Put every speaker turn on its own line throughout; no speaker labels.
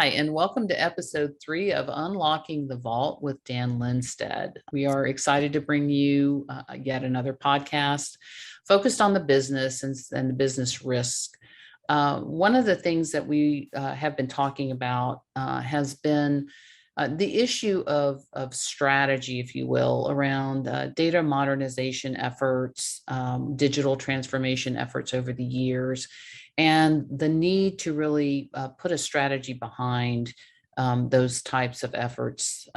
Hi, and welcome to episode 3 of Unlocking the Vault with Dan Lindstedt. We are excited to bring you yet another podcast focused on the business and the business risk. One of the things that we have been talking about has been the issue of strategy, if you will, around data modernization efforts, digital transformation efforts over the years, and the need to really put a strategy behind those types of efforts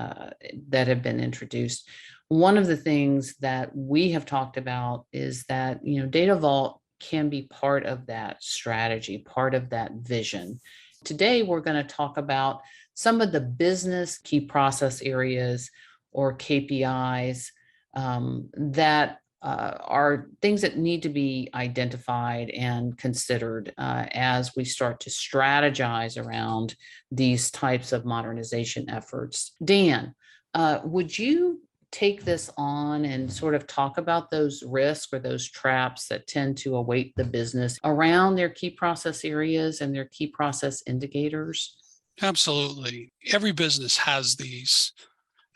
that have been introduced. One of the things that we have talked about is that, Data Vault can be part of that strategy, part of that vision. Today, we're going to talk about some of the business key process areas or KPIs that are things that need to be identified and considered as we start to strategize around these types of modernization efforts. Dan, would you take this on and sort of talk about those risks or those traps that tend to await the business around their key process areas and their key process indicators?
Absolutely. Every business has these.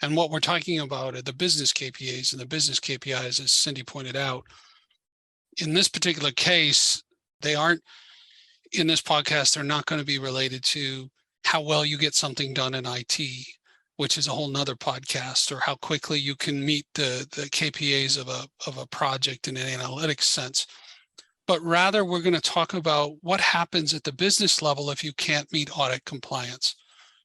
And what we're talking about are the business KPIs, and the business KPIs, as Cindy pointed out. In this particular case, they aren't, in this podcast, they're not going to be related to how well you get something done in IT, which is a whole nother podcast, or how quickly you can meet the KPIs of a project in an analytics sense. But rather, we're going to talk about what happens at the business level if you can't meet audit compliance.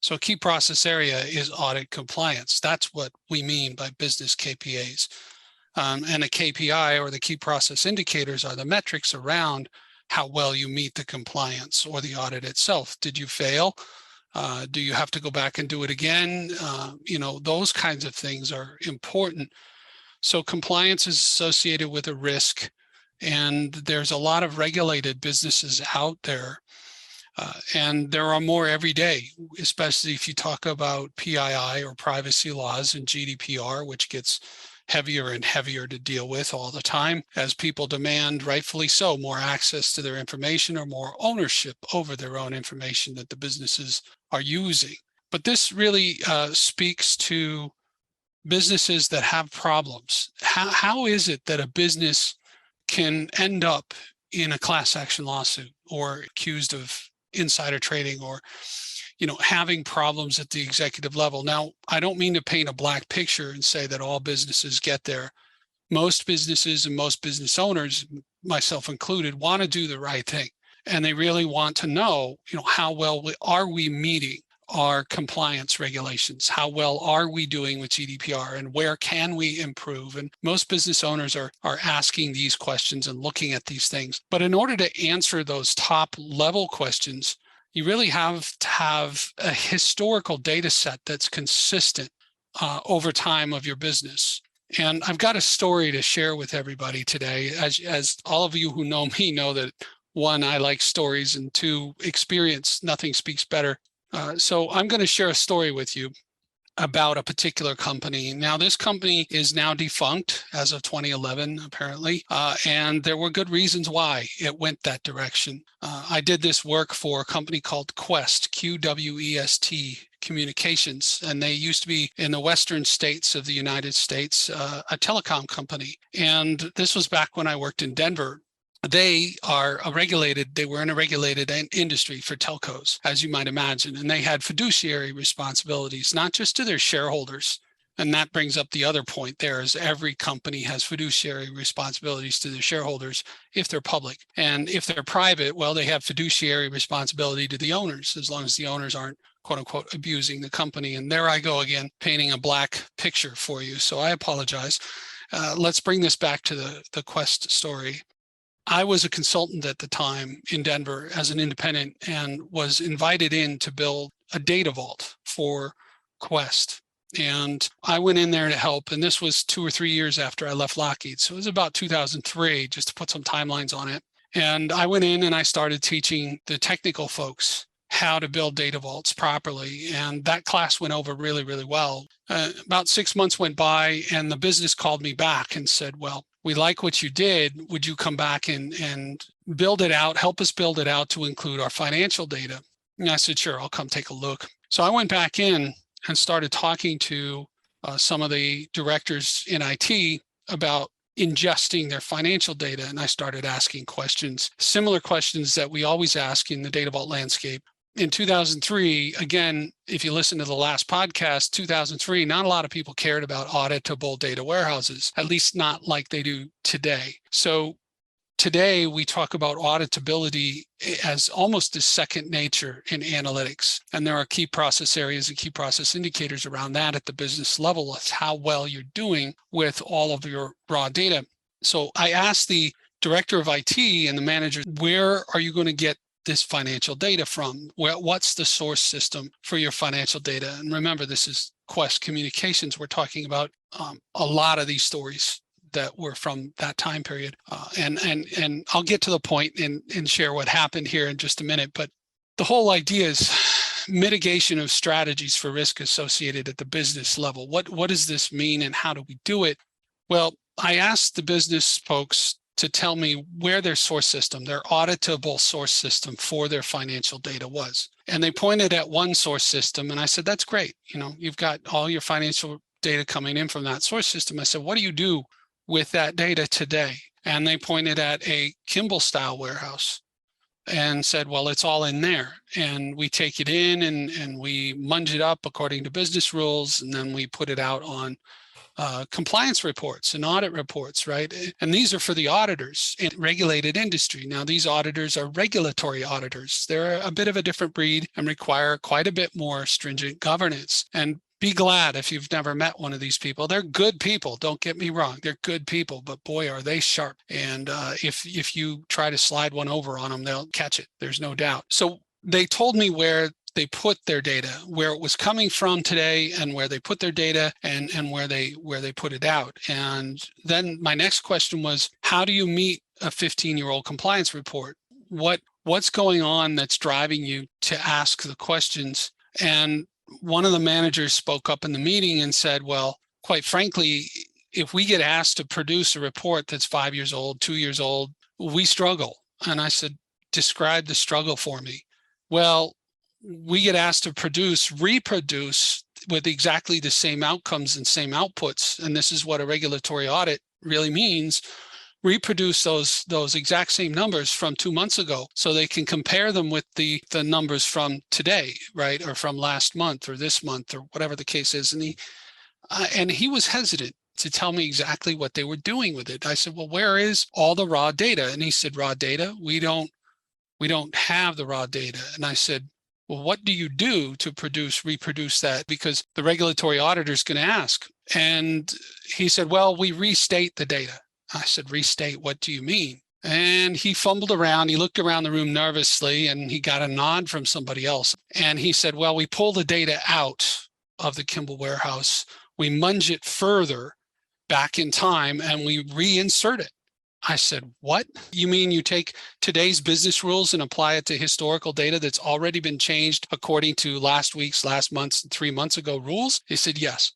So a key process area is audit compliance. That's what we mean by business KPIs. And a KPI, or the key process indicators, are the metrics around how well you meet the compliance or the audit itself. Did you fail? Do you have to go back and do it again? Those kinds of things are important. So compliance is associated with a risk, and there's a lot of regulated businesses out there. And there are more every day, especially if you talk about PII or privacy laws and GDPR, which gets heavier and heavier to deal with all the time as people demand, rightfully so, more access to their information or more ownership over their own information that the businesses are using. But this really speaks to businesses that have problems. How is it that a business can end up in a class action lawsuit or accused of insider trading or having problems at the executive level? Now, I don't mean to paint a black picture and say that all businesses get there. Most businesses and most business owners, myself included, want to do the right thing, and they really want to know how well are we meeting our compliance regulations? How well are we doing with GDPR, and where can we improve? And most business owners are asking these questions and looking at these things. But in order to answer those top level questions, you really have to have a historical data set that's consistent over time of your business. And I've got a story to share with everybody today. As all of you who know me know that, one, I like stories, and two, experience, nothing speaks better. So I'm going to share a story with you about a particular company. Now, this company is now defunct as of 2011, apparently, and there were good reasons why it went that direction. I did this work for a company called Quest, QWEST Communications, and they used to be in the western states of the United States, a telecom company. And this was back when I worked in Denver. They were in a regulated industry for telcos, as you might imagine, and they had fiduciary responsibilities, not just to their shareholders. And that brings up the other point there, is every company has fiduciary responsibilities to their shareholders if they're public. And if they're private, well, they have fiduciary responsibility to the owners, as long as the owners aren't, quote unquote, abusing the company. And there I go again, painting a black picture for you. So I apologize. Let's bring this back to the Quest story. I was a consultant at the time in Denver as an independent, and was invited in to build a data vault for Quest. And I went in there to help, and this was 2 or 3 years after I left Lockheed. So it was about 2003, just to put some timelines on it. And I went in and I started teaching the technical folks how to build data vaults properly. And that class went over really, really well. About 6 months went by, and the business called me back and said, well, we like what you did. Would you come back and build it out, help us build it out to include our financial data? And I said, sure, I'll come take a look. So I went back in and started talking to some of the directors in IT about ingesting their financial data. And I started asking questions, similar questions that we always ask in the data vault landscape. In 2003, again, if you listen to the last podcast, 2003, not a lot of people cared about auditable data warehouses, at least not like they do today. So today we talk about auditability as almost as second nature in analytics. And there are key process areas and key process indicators around that at the business level of how well you're doing with all of your raw data. So I asked the director of IT and the manager, where are you going to get this financial data from? What's the source system for your financial data? And remember, this is Quest Communications. We're talking about a lot of these stories that were from that time period. And I'll get to the point and share what happened here in just a minute. But the whole idea is mitigation of strategies for risk associated at the business level. What does this mean and how do we do it? Well, I asked the business folks to tell me where their source system, their auditable source system for their financial data was. And they pointed at one source system. And I said, that's great. You've got all your financial data coming in from that source system. I said, what do you do with that data today? And they pointed at a Kimble Style warehouse and said, well, it's all in there. And we take it in and we munge it up according to business rules. And then we put it out on compliance reports and audit reports, right? And these are for the auditors in regulated industry. Now, these auditors are regulatory auditors. They're a bit of a different breed and require quite a bit more stringent governance. And be glad if you've never met one of these people. They're good people. Don't get me wrong. They're good people, but boy, are they sharp. And if you try to slide one over on them, they'll catch it. There's no doubt. So they told me where they put their data, where it was coming from today and where they put their data and where they put it out. And then my next question was, how do you meet a 15-year-old compliance report? What's going on that's driving you to ask the questions? And one of the managers spoke up in the meeting and said, well, quite frankly, if we get asked to produce a report that's 5 years old, 2 years old, we struggle. And I said, describe the struggle for me. Well, we get asked to reproduce with exactly the same outcomes and same outputs. And this is what a regulatory audit really means. Reproduce those exact same numbers from 2 months ago so they can compare them with the numbers from today, right? Or from last month or this month or whatever the case is. And he was hesitant to tell me exactly what they were doing with it. I said, well, where is all the raw data? And he said, raw data? We don't have the raw data. And I said, well, what do you do to reproduce that? Because the regulatory auditor is going to ask. And he said, well, we restate the data. I said, restate, what do you mean? And he fumbled around. He looked around the room nervously and he got a nod from somebody else. And he said, well, we pull the data out of the Kimble warehouse. We munge it further back in time and we reinsert it. I said, what? You mean you take today's business rules and apply it to historical data that's already been changed according to last week's, last month's, 3 months ago rules? He said, yes.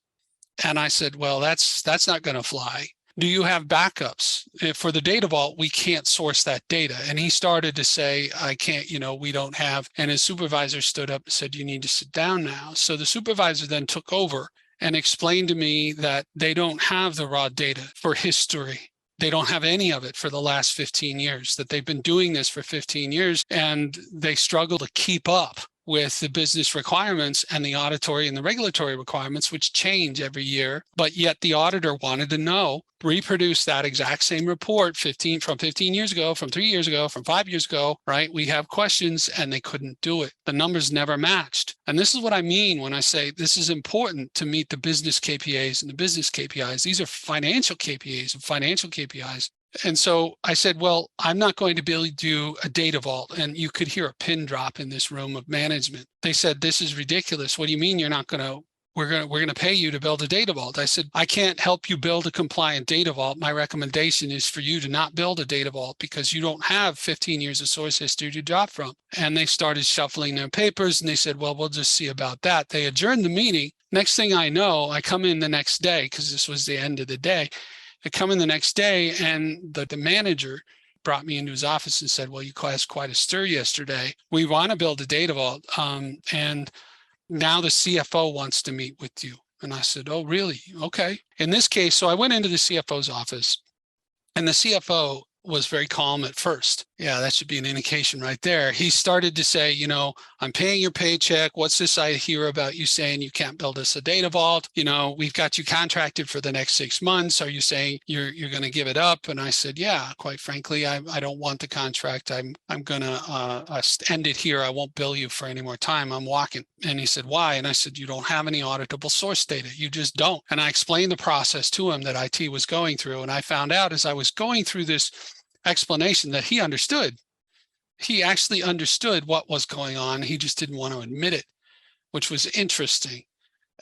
And I said, well, that's not going to fly. Do you have backups? For the data vault, we can't source that data. And he started to say, I can't, we don't have. And his supervisor stood up and said, you need to sit down now. So the supervisor then took over and explained to me that they don't have the raw data for history. They don't have any of it for the last 15 years, that they've been doing this for 15 years and they struggle to keep up with the business requirements and the auditory and the regulatory requirements, which change every year. But yet the auditor wanted to know, reproduce that exact same report from 15 years ago, from 3 years ago, from 5 years ago, right? We have questions and they couldn't do it. The numbers never matched. And this is what I mean when I say this is important to meet the business KPIs and the business KPIs. These are financial KPIs and financial KPIs. And so I said, well, I'm not going to be able to do a data vault. And you could hear a pin drop in this room of management. They said, this is ridiculous. What do you mean you're not going to, we're going to pay you to build a data vault? I said, I can't help you build a compliant data vault. My recommendation is for you to not build a data vault because you don't have 15 years of source history to draw from. And they started shuffling their papers and they said, well, we'll just see about that. They adjourned the meeting. Next thing I know, I come in the next day because this was the end of the day. I come in the next day and the manager brought me into his office and said, well, you caused quite a stir yesterday. We want to build a data vault. And now the CFO wants to meet with you. And I said, oh, really? Okay. In this case, so I went into the CFO's office, and the CFO was very calm at first. Yeah, that should be an indication right there. He started to say, I'm paying your paycheck. What's this I hear about you saying you can't build us a data vault? We've got you contracted for the next 6 months. Are you saying you're going to give it up? And I said, yeah, quite frankly, I don't want the contract. I'm going to end it here. I won't bill you for any more time. I'm walking. And he said, why? And I said, you don't have any auditable source data. You just don't. And I explained the process to him that IT was going through. And I found out as I was going through this explanation that he understood. He actually understood what was going on. He just didn't want to admit it, which was interesting.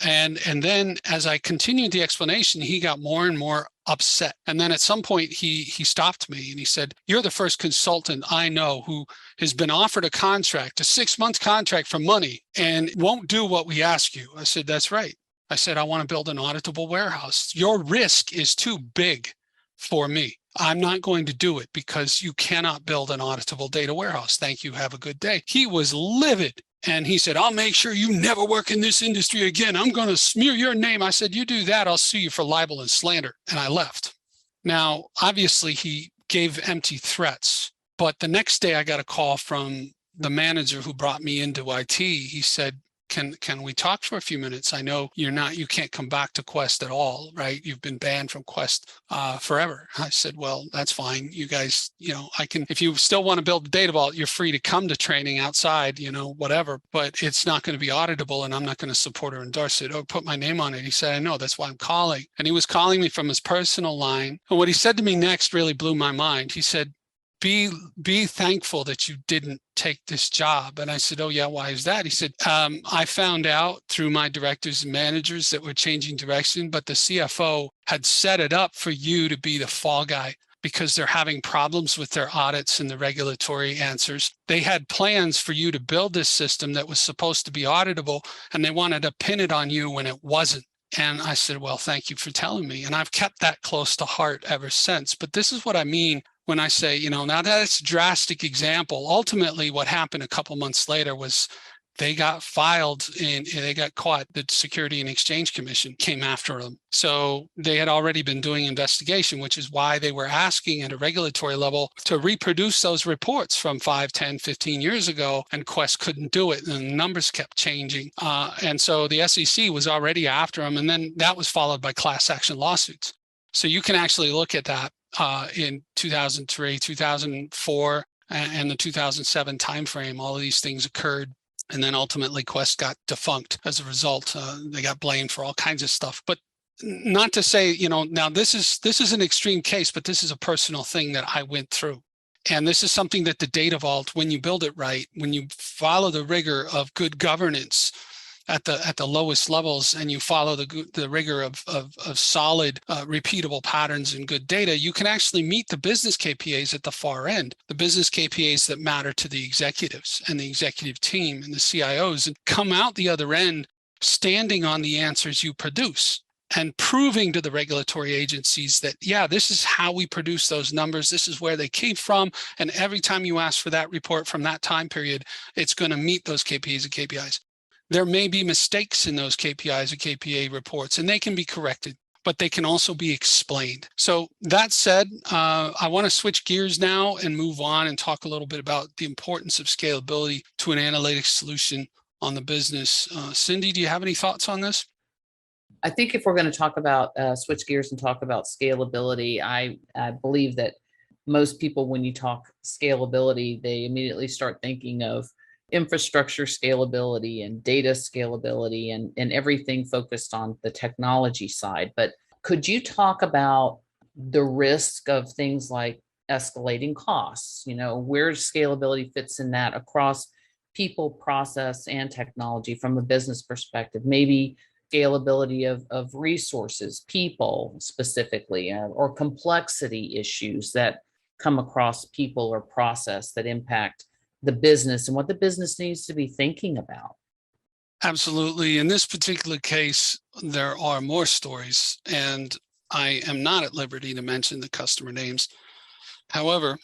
And then as I continued the explanation, he got more and more upset. And then at some point he stopped me and he said, you're the first consultant I know who has been offered a contract, a 6-month contract for money, and won't do what we ask you. I said, that's right. I said, I want to build an auditable warehouse. Your risk is too big for me. I'm not going to do it because you cannot build an auditable data warehouse. Thank you. Have a good day. He was livid. And he said, I'll make sure you never work in this industry again. I'm going to smear your name. I said, you do that, I'll sue you for libel and slander. And I left. Now, obviously, he gave empty threats. But the next day I got a call from the manager who brought me into IT. He said, can we talk for a few minutes? I know you can't come back to Quest at all, right? You've been banned from Quest forever. I said, well, that's fine. You guys, if you still want to build a data vault, you're free to come to training outside, whatever, but it's not going to be auditable and I'm not going to support or endorse it or put my name on it. He said, I know, that's why I'm calling. And he was calling me from his personal line. And what he said to me next really blew my mind. He said, be thankful that you didn't take this job. And I said, oh yeah, why is that? He said, I found out through my directors and managers that we're changing direction, but the CFO had set it up for you to be the fall guy because they're having problems with their audits and the regulatory answers. They had plans for you to build this system that was supposed to be auditable, and they wanted to pin it on you when it wasn't. And I said, well, thank you for telling me. And I've kept that close to heart ever since. But this is what I mean when I say, now that's a drastic example. Ultimately, what happened a couple months later was they got filed and they got caught. The Security and Exchange Commission came after them. So they had already been doing investigation, which is why they were asking at a regulatory level to reproduce those reports from 5, 10, 15 years ago, and Quest couldn't do it. And the numbers kept changing. And so the SEC was already after them. And then that was followed by class action lawsuits. So you can actually look at that in 2003, 2004, and the 2007 timeframe. All of these things occurred. And then ultimately Quest got defunct as a result. They got blamed for all kinds of stuff. But not to say, now this is an extreme case, but this is a personal thing that I went through. And this is something that the data vault, when you build it right, when you follow the rigor of good governance at the lowest levels, and you follow the rigor of solid, repeatable patterns and good data, you can actually meet the business KPIs at the far end, the business KPIs that matter to the executives and the executive team and the CIOs, and come out the other end standing on the answers you produce and proving to the regulatory agencies that, yeah, this is how we produce those numbers. This is where they came from. And every time you ask for that report from that time period, it's going to meet those KPIs and KPIs. There may be mistakes in those KPIs or KPA reports, and they can be corrected, but they can also be explained. So that said, I want to switch gears now and move on and talk a little bit about the importance of scalability to an analytics solution on the business. Cindy, do you have any thoughts on this?
I think if we're going to talk about switch gears and talk about scalability, I believe that most people, when you talk scalability, they immediately start thinking of infrastructure scalability and data scalability and everything focused on the technology side. But could you talk about the risk of things like escalating costs? Where scalability fits in that across people, process, and technology from a business perspective? Maybe scalability of resources, people specifically, or complexity issues that come across people or process that impact the business and what the business needs to be thinking about.
Absolutely. In this particular case, there are more stories, and I am not at liberty to mention the customer names. However,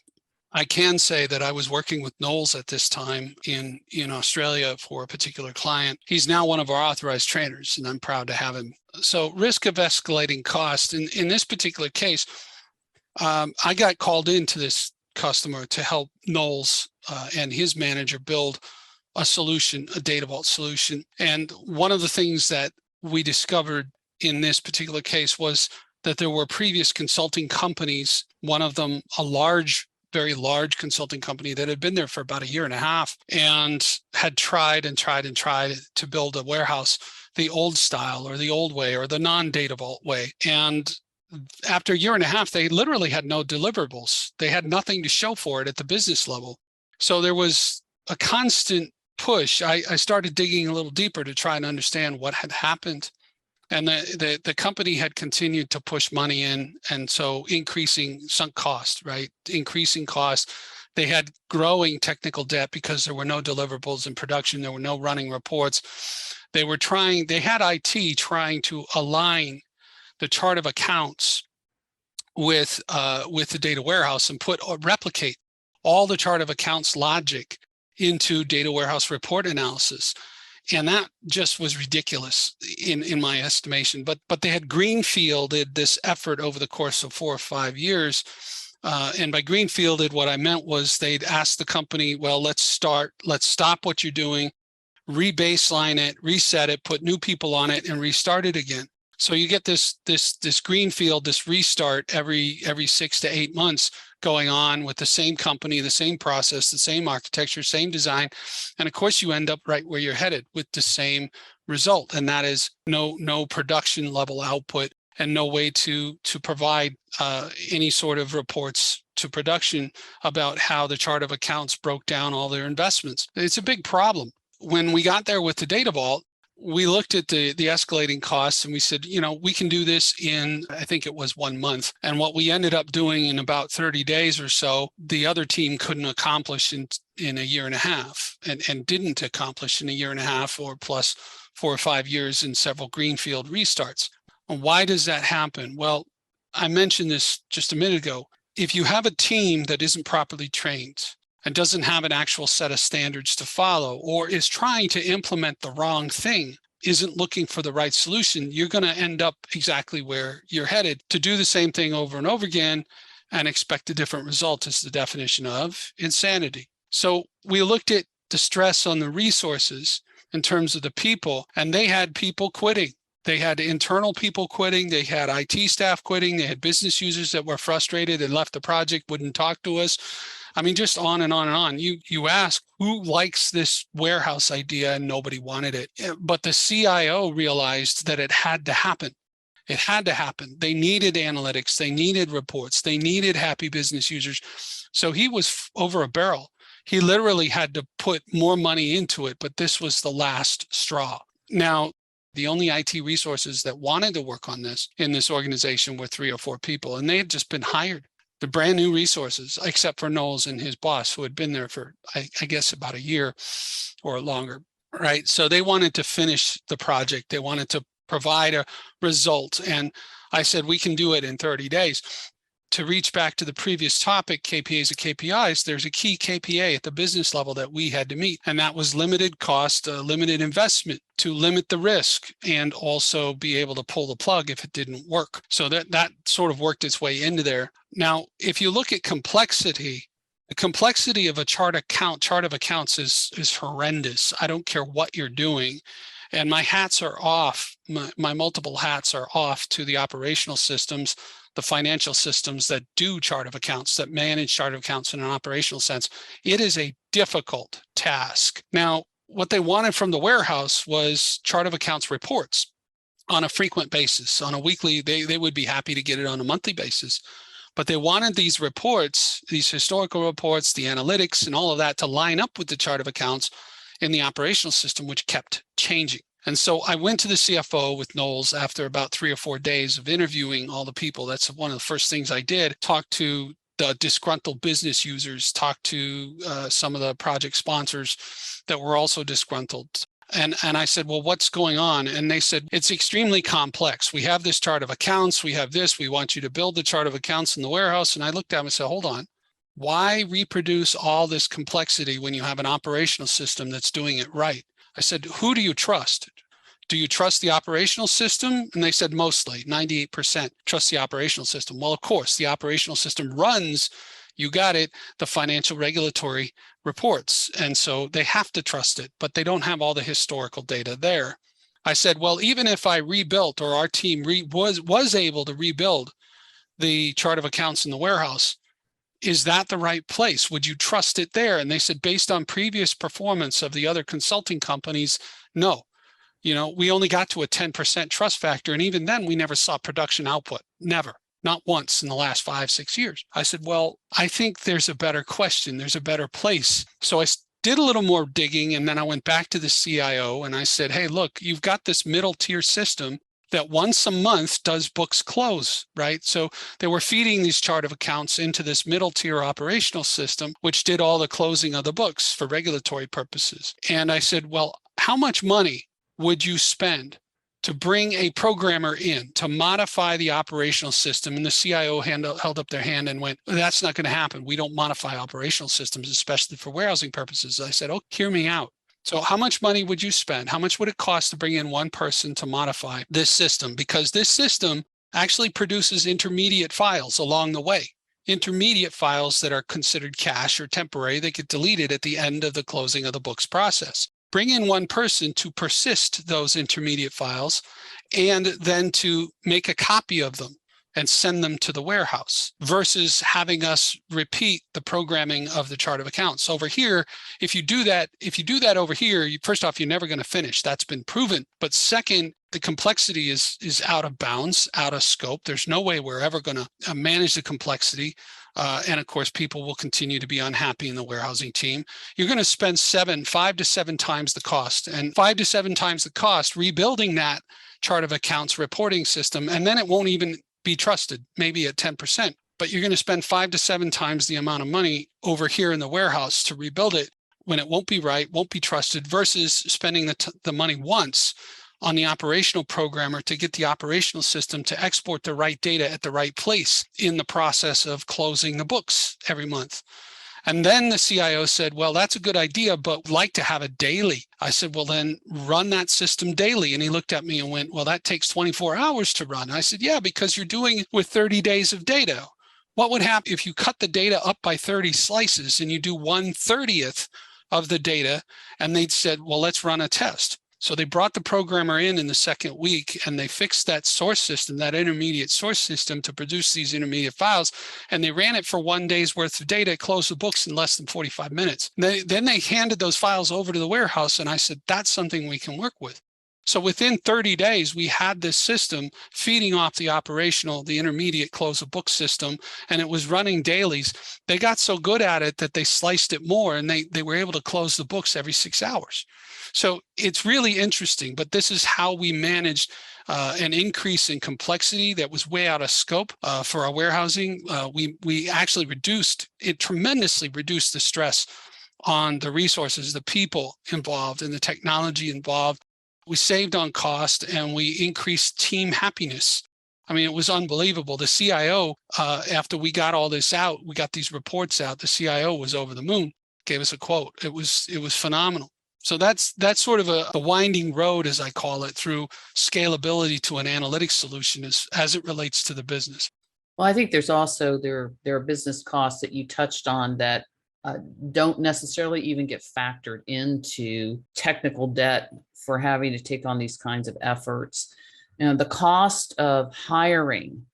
I can say that I was working with Nols at this time in Australia for a particular client. He's now one of our authorized trainers, and I'm proud to have him. So risk of escalating cost. In this particular case, I got called into this customer to help Nols and his manager build a solution, a data vault solution. And one of the things that we discovered in this particular case was that there were previous consulting companies, one of them a very large consulting company that had been there for about 1.5 years and had tried to build a warehouse the old style or the old way or the non-data vault way. And after 1.5 years, they literally had no deliverables. They had nothing to show for it at the business level. So there was a constant push. I started digging a little deeper to try and understand what had happened. And the company had continued to push money in, and so increasing sunk cost, right? Increasing cost. They had growing technical debt because there were no deliverables in production. There were no running reports. They had IT trying to align the chart of accounts with the data warehouse and replicate all the chart of accounts logic into data warehouse report analysis. And that just was ridiculous in my estimation. But they had greenfielded this effort over the course of 4 or 5 years. And by greenfielded, what I meant was they'd asked the company, well, let's stop what you're doing, re-baseline it, reset it, put new people on it, and restart it again. So you get this greenfield, this restart every 6 to 8 months going on with the same company, the same process, the same architecture, same design. And of course, you end up right where you're headed with the same result. And that is no production level output and no way to provide any sort of reports to production about how the chart of accounts broke down all their investments. It's a big problem. When we got there with the data vault, we looked at the escalating costs and we said, we can do this in, I think it was 1 month. And what we ended up doing in about 30 days or so, the other team couldn't accomplish in 1.5 years and didn't accomplish in 1.5 years or plus 4 or 5 years in several greenfield restarts. And why does that happen? Well, I mentioned this just a minute ago. If you have a team that isn't properly trained and doesn't have an actual set of standards to follow, or is trying to implement the wrong thing, isn't looking for the right solution, you're going to end up exactly where you're headed. To do the same thing over and over again and expect a different result is the definition of insanity. So we looked at the stress on the resources in terms of the people, and they had people quitting. They had internal people quitting. They had IT staff quitting. They had business users that were frustrated and left the project, wouldn't talk to us. I mean, just on and on and on. You ask who likes this warehouse idea, and nobody wanted it. But the CIO realized that it had to happen. It had to happen. They needed analytics. They needed reports. They needed happy business users. So he was over a barrel. He literally had to put more money into it, but this was the last straw. Now, the only IT resources that wanted to work on this in this organization were 3 or 4 people, and they had just been hired. The brand new resources, except for Nols and his boss, who had been there for, I guess, about 1 year or longer, right? So they wanted to finish the project. They wanted to provide a result. And I said, we can do it in 30 days. To reach back to the previous topic, KPIs and KPIs, there's a key KPI at the business level that we had to meet, and that was limited cost, limited investment to limit the risk and also be able to pull the plug if it didn't work. So that sort of worked its way into there. Now, if you look at complexity, the complexity of a chart of accounts is horrendous. I don't care what you're doing. And my hats are off, my multiple hats are off to the operational systems, the financial systems that do chart of accounts, that manage chart of accounts in an operational sense. It is a difficult task. Now, what they wanted from the warehouse was chart of accounts reports on a frequent basis. On a weekly, they would be happy to get it on a monthly basis. But they wanted these reports, these historical reports, the analytics and all of that to line up with the chart of accounts in the operational system, which kept changing. And so I went to the CFO with Nols after about 3 or 4 days of interviewing all the people. That's one of the first things I did. Talk to the disgruntled business users, talk to some of the project sponsors that were also disgruntled. And I said, well, what's going on? And they said, it's extremely complex. We have this chart of accounts. We have this. We want you to build the chart of accounts in the warehouse. And I looked at them and said, hold on. Why reproduce all this complexity when you have an operational system that's doing it right? I said, who do you trust? Do you trust the operational system? And they said mostly, 98% trust the operational system. Well, of course, the operational system runs, you got it, the financial regulatory reports. And so they have to trust it, but they don't have all the historical data there. I said, well, even if I rebuilt, or our team was able to rebuild the chart of accounts in the warehouse, is that the right place? Would you trust it there? And they said, based on previous performance of the other consulting companies, no. We only got to a 10% trust factor. And even then, we never saw production output. Never. Not once in the last 5-6 years. I said, well, I think there's a better question. There's a better place. So I did a little more digging, and then I went back to the CIO and I said, hey, look, you've got this middle tier system that once a month does books close, right? So they were feeding these chart of accounts into this middle tier operational system, which did all the closing of the books for regulatory purposes. And I said, well, how much money would you spend to bring a programmer in to modify the operational system? And the CIO held up their hand and went, that's not going to happen. We don't modify operational systems, especially for warehousing purposes. I said, oh, hear me out. So how much money would you spend? How much would it cost to bring in one person to modify this system? Because this system actually produces intermediate files along the way. Intermediate files that are considered cache or temporary, they get deleted at the end of the closing of the books process. Bring in one person to persist those intermediate files and then to make a copy of them and send them to the warehouse, versus having us repeat the programming of the chart of accounts. Over here, if you do that over here, first off, you're never going to finish. That's been proven. But second, the complexity is out of bounds, out of scope. There's no way we're ever going to manage the complexity. And of course, people will continue to be unhappy in the warehousing team. You're going to spend 5 to 7 times the cost, and 5 to 7 times the cost rebuilding that chart of accounts reporting system. And then it won't even be trusted, maybe at 10%, but you're going to spend 5 to 7 times the amount of money over here in the warehouse to rebuild it when it won't be right, won't be trusted, versus spending the money once on the operational programmer to get the operational system to export the right data at the right place in the process of closing the books every month. And then the CIO said, well, that's a good idea, but we'd like to have it daily. I said, well, then run that system daily. And he looked at me and went, well, that takes 24 hours to run. I said, yeah, because you're doing it with 30 days of data. What would happen if you cut the data up by 30 slices and you do 1/30th of the data? And they said, well, let's run a test. So they brought the programmer in the second week, and they fixed that source system, that intermediate source system, to produce these intermediate files. And they ran it for 1 day's worth of data, closed the books in less than 45 minutes. Then they handed those files over to the warehouse, and I said, that's something we can work with. So within 30 days, we had this system feeding off the intermediate close of book system, and it was running dailies. They got so good at it that they sliced it more, and they were able to close the books every 6 hours. So it's really interesting, but this is how we managed an increase in complexity that was way out of scope for our warehousing. We actually tremendously reduced the stress on the resources, the people involved, and the technology involved. We saved on cost, and we increased team happiness. I mean, it was unbelievable. The CIO, after we got all this out, we got these reports out, the CIO was over the moon, gave us a quote. It was phenomenal. So that's sort of the winding road, as I call it, through scalability to an analytics solution as it relates to the business.
Well, I think there's also there are business costs that you touched on that don't necessarily even get factored into technical debt for having to take on these kinds of efforts. And the cost of hiring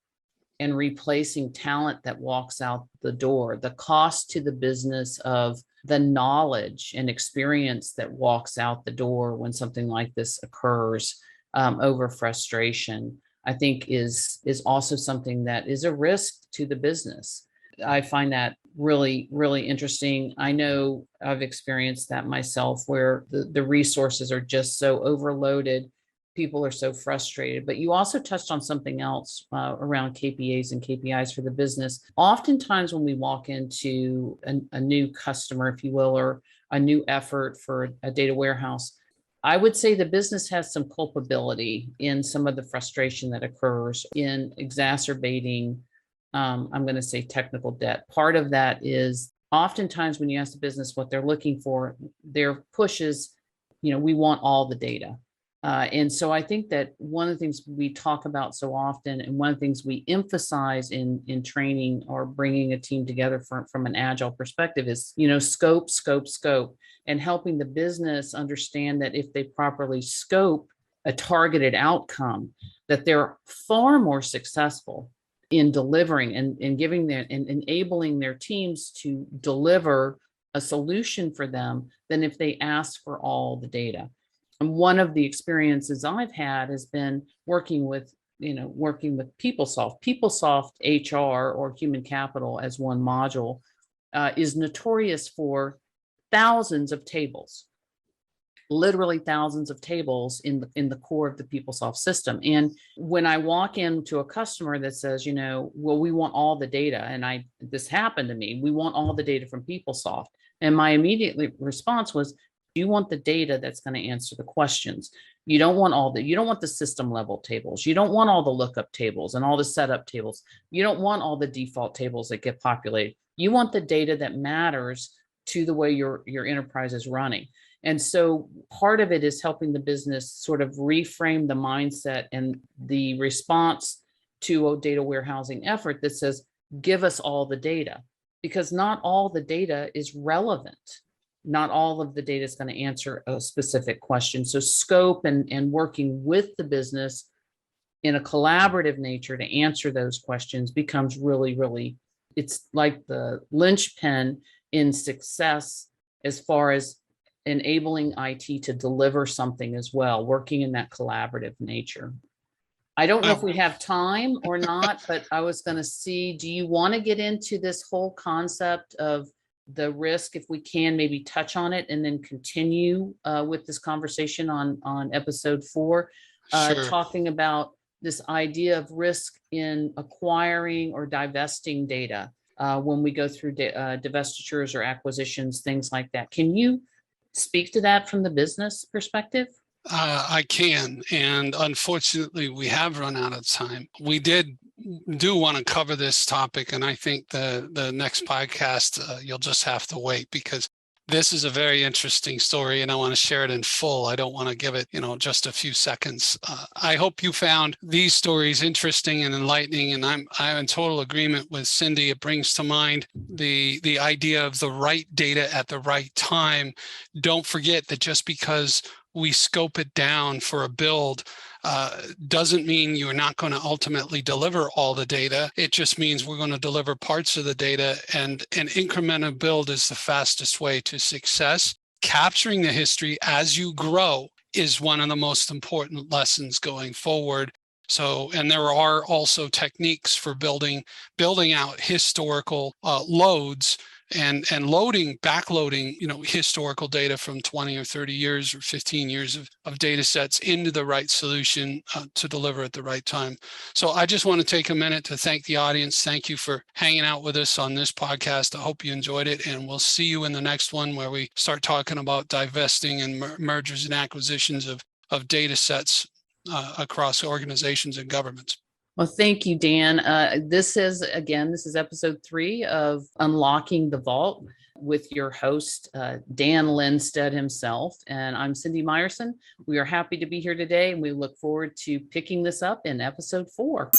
and replacing talent that walks out the door, the cost to the business of the knowledge and experience that walks out the door when something like this occurs over frustration, I think is also something that is a risk to the business. I find that really, really interesting. I know I've experienced that myself, where the resources are just so overloaded. People are so frustrated. But you also touched on something else around KPAs and KPIs for the business. Oftentimes when we walk into a new customer, if you will, or a new effort for a data warehouse, I would say the business has some culpability in some of the frustration that occurs in exacerbating I'm going to say technical debt. Part of that is oftentimes when you ask the business what they're looking for, their push is, we want all the data. And so I think that one of the things we talk about so often, and one of the things we emphasize in training or bringing a team together from an agile perspective is, scope, and helping the business understand that if they properly scope a targeted outcome, that they're far more successful in delivering and giving their and enabling their teams to deliver a solution for them than if they ask for all the data. And one of the experiences I've had has been working with PeopleSoft. PeopleSoft HR, or human capital as one module, is notorious for thousands of tables, literally thousands of tables in the core of the PeopleSoft system. And when I walk into a customer that says, well, we want all the data, and this happened to me, we want all the data from PeopleSoft. And my immediate response was, you want the data that's going to answer the questions. You don't want the system level tables. You don't want all the lookup tables and all the setup tables. You don't want all the default tables that get populated. You want the data that matters to the way your enterprise is running. And so part of it is helping the business sort of reframe the mindset and the response to a data warehousing effort that says, give us all the data, because not all the data is relevant. Not all of the data is going to answer a specific question. So scope and working with the business in a collaborative nature to answer those questions becomes really, really, it's like the linchpin in success as far as enabling IT to deliver something as well, working in that collaborative nature. I don't know if we have time or not, but I was going to see, do you want to get into this whole concept of the risk, if we can maybe touch on it and then continue with this conversation on episode 4,
Sure.
talking about this idea of risk in acquiring or divesting data when we go through divestitures or acquisitions, things like that. Can you speak to that from the business perspective?
I can, and unfortunately, we have run out of time. We do want to cover this topic, and I think the next podcast you'll just have to wait, because this is a very interesting story, and I want to share it in full. I don't want to give it, just a few seconds. I hope you found these stories interesting and enlightening, and I'm in total agreement with Cindy. It brings to mind the idea of the right data at the right time. Don't forget that just because we scope it down for a build doesn't mean you're not going to ultimately deliver all the data. It just means we're going to deliver parts of the data, and an incremental build is the fastest way to success. Capturing the history as you grow is one of the most important lessons going forward. So, and there are also techniques for building out historical loads and backloading, historical data from 20 or 30 years or 15 years of data sets into the right solution to deliver at the right time. So I just want to take a minute to thank the audience. Thank you for hanging out with us on this podcast. I hope you enjoyed it, and we'll see you in the next one where we start talking about divesting and mergers and acquisitions of data sets across organizations and governments.
Well, thank you, Dan. This is episode 3 of Unlocking the Vault with your host, Dan Lindstedt himself. And I'm Cindy Meyerson. We are happy to be here today, and we look forward to picking this up in episode 4.